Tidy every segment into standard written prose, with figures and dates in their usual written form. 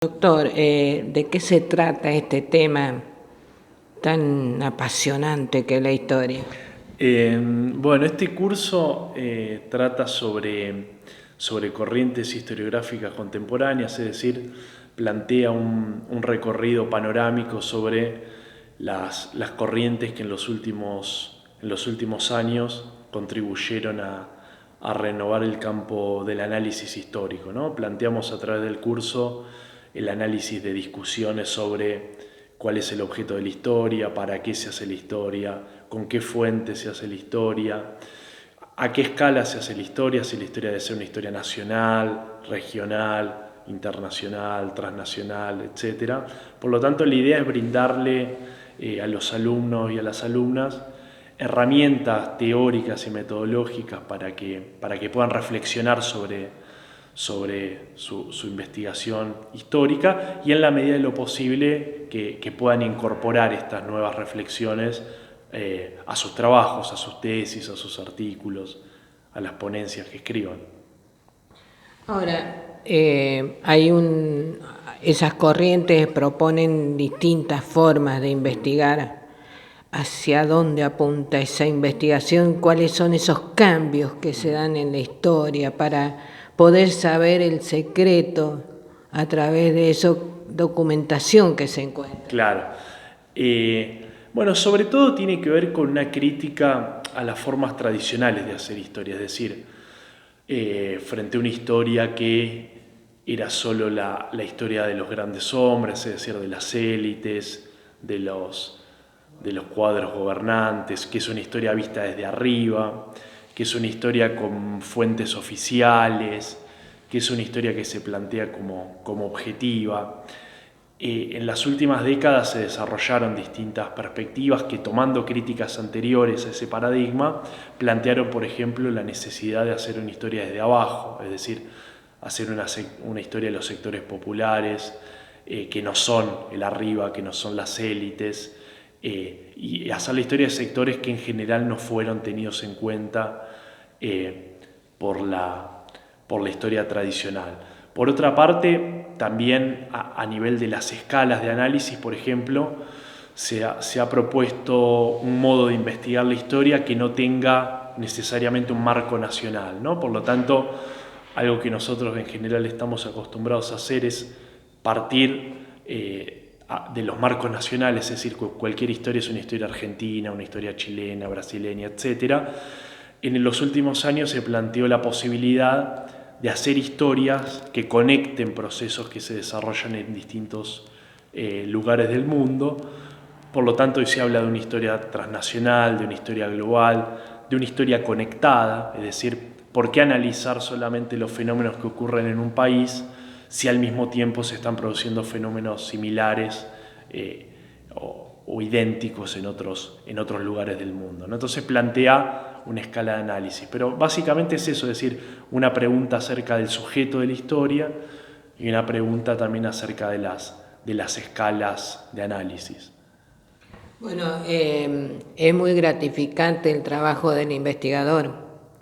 Doctor, ¿de qué se trata este tema tan apasionante que es la historia? Bueno, este curso trata sobre corrientes historiográficas contemporáneas, es decir, plantea un recorrido panorámico sobre las corrientes que en los últimos años contribuyeron a renovar el campo del análisis histórico, ¿no? Planteamos a través del curso el análisis de discusiones sobre cuál es el objeto de la historia, para qué se hace la historia, con qué fuentes se hace la historia, a qué escala se hace la historia, si la historia debe ser una historia nacional, regional, internacional, transnacional, etc. Por lo tanto, la idea es brindarle a los alumnos y a las alumnas herramientas teóricas y metodológicas para que puedan reflexionar sobre su investigación histórica y en la medida de lo posible que puedan incorporar estas nuevas reflexiones a sus trabajos, a sus tesis, a sus artículos, a las ponencias que escriban. Ahora, esas corrientes proponen distintas formas de investigar. ¿Hacia dónde apunta esa investigación? ¿Cuáles son esos cambios que se dan en la historia para poder saber el secreto a través de esa documentación que se encuentra? Claro. Bueno, sobre todo tiene que ver con una crítica a las formas tradicionales de hacer historia, es decir, frente a una historia que era solo la historia de los grandes hombres, es decir, de las élites, de los cuadros gobernantes, que es una historia vista desde arriba, que es una historia con fuentes oficiales, que es una historia que se plantea como objetiva. En las últimas décadas se desarrollaron distintas perspectivas que, tomando críticas anteriores a ese paradigma, plantearon, por ejemplo, la necesidad de hacer una historia desde abajo, es decir, hacer una historia de los sectores populares, que no son el arriba, que no son las élites, y hacer la historia de sectores que en general no fueron tenidos en cuenta por la historia tradicional. Por otra parte, también a nivel de las escalas de análisis, por ejemplo, se ha propuesto un modo de investigar la historia que no tenga necesariamente un marco nacional, ¿no? Por lo tanto, algo que nosotros en general estamos acostumbrados a hacer es partir de los marcos nacionales, es decir, cualquier historia es una historia argentina, una historia chilena, brasileña, etc. En los últimos años se planteó la posibilidad de hacer historias que conecten procesos que se desarrollan en distintos lugares del mundo. Por lo tanto, hoy se habla de una historia transnacional, de una historia global, de una historia conectada, es decir, ¿por qué analizar solamente los fenómenos que ocurren en un país si al mismo tiempo se están produciendo fenómenos similares o idénticos en otros lugares del mundo, ¿no? Entonces plantea una escala de análisis, pero básicamente es eso, es decir, una pregunta acerca del sujeto de la historia y una pregunta también acerca de las escalas de análisis. Bueno, es muy gratificante el trabajo del investigador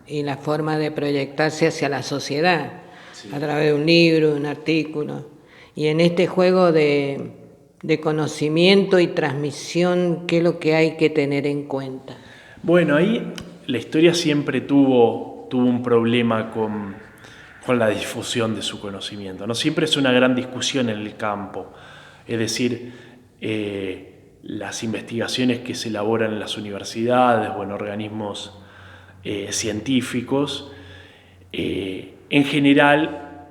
y la forma de proyectarse hacia la sociedad, sí, a través de un libro, de un artículo. Y en este juego de conocimiento y transmisión, ¿qué es lo que hay que tener en cuenta? Bueno, ahí la historia siempre tuvo un problema con la difusión de su conocimiento, ¿no? Siempre es una gran discusión en el campo, es decir, las investigaciones que se elaboran en las universidades o en organismos científicos, en general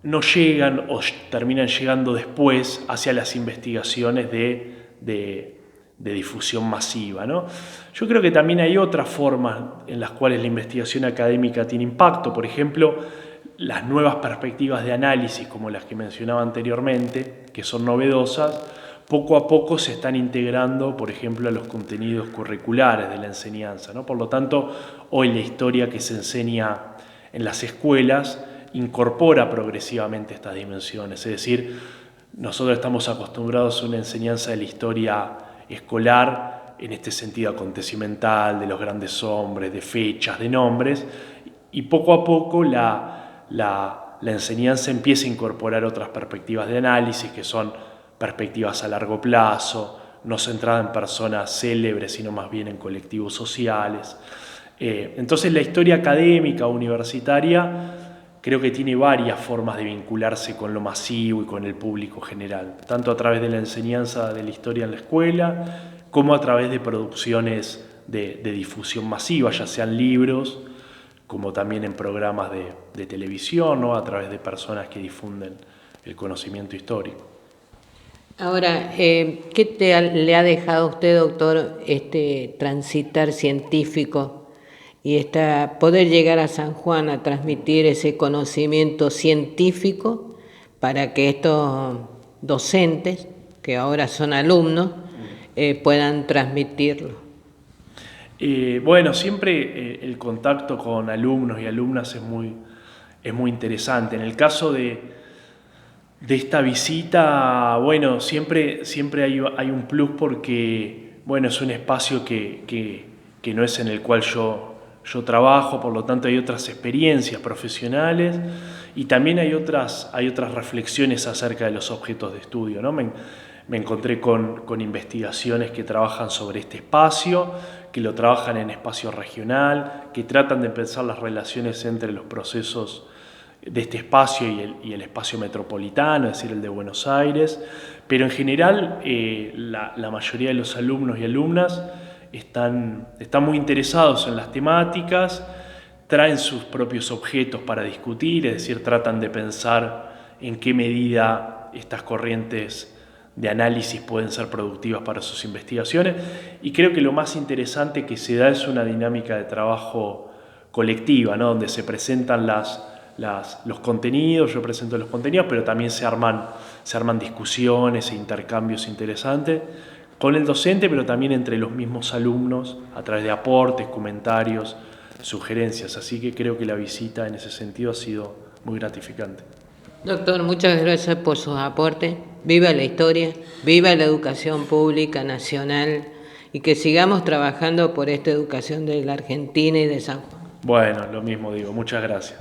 no llegan o terminan llegando después hacia las investigaciones de difusión masiva, ¿no? Yo creo que también hay otras formas en las cuales la investigación académica tiene impacto, por ejemplo, las nuevas perspectivas de análisis, como las que mencionaba anteriormente, que son novedosas, poco a poco se están integrando, por ejemplo, a los contenidos curriculares de la enseñanza, ¿no? Por lo tanto, hoy la historia que se enseña en las escuelas incorpora progresivamente estas dimensiones, es decir, nosotros estamos acostumbrados a una enseñanza de la historia escolar, en este sentido acontecimental, de los grandes hombres, de fechas, de nombres, y poco a poco la enseñanza empieza a incorporar otras perspectivas de análisis, que son perspectivas a largo plazo, no centradas en personas célebres, sino más bien en colectivos sociales. Entonces la historia académica universitaria creo que tiene varias formas de vincularse con lo masivo y con el público general, tanto a través de la enseñanza de la historia en la escuela, como a través de producciones de difusión masiva, ya sean libros, como también en programas de televisión, ¿no? A través de personas que difunden el conocimiento histórico. Ahora, ¿qué le ha dejado a usted, doctor, este transitar científico y poder llegar a San Juan a transmitir ese conocimiento científico para que estos docentes, que ahora son alumnos, puedan transmitirlo? Bueno, siempre el contacto con alumnos y alumnas es muy interesante. En el caso de esta visita, bueno, siempre hay un plus porque, bueno, es un espacio que no es en el cual yo trabajo, por lo tanto hay otras experiencias profesionales y también hay otras reflexiones acerca de los objetos de estudio, ¿no? Me encontré con investigaciones que trabajan sobre este espacio, que lo trabajan en espacio regional, que tratan de pensar las relaciones entre los procesos de este espacio y el espacio metropolitano, es decir, el de Buenos Aires, pero en general la mayoría de los alumnos y alumnas están muy interesados en las temáticas, traen sus propios objetos para discutir, es decir, tratan de pensar en qué medida estas corrientes de análisis pueden ser productivas para sus investigaciones, y creo que lo más interesante que se da es una dinámica de trabajo colectiva, ¿no? Donde se presentan los contenidos, yo presento los contenidos, pero también se arman discusiones e intercambios interesantes con el docente, pero también entre los mismos alumnos a través de aportes, comentarios, sugerencias. Así que creo que la visita en ese sentido ha sido muy gratificante. Doctor, muchas gracias por sus aportes. Viva la historia, viva la educación pública nacional y que sigamos trabajando por esta educación de la Argentina y de San Juan. Bueno, lo mismo digo. Muchas gracias.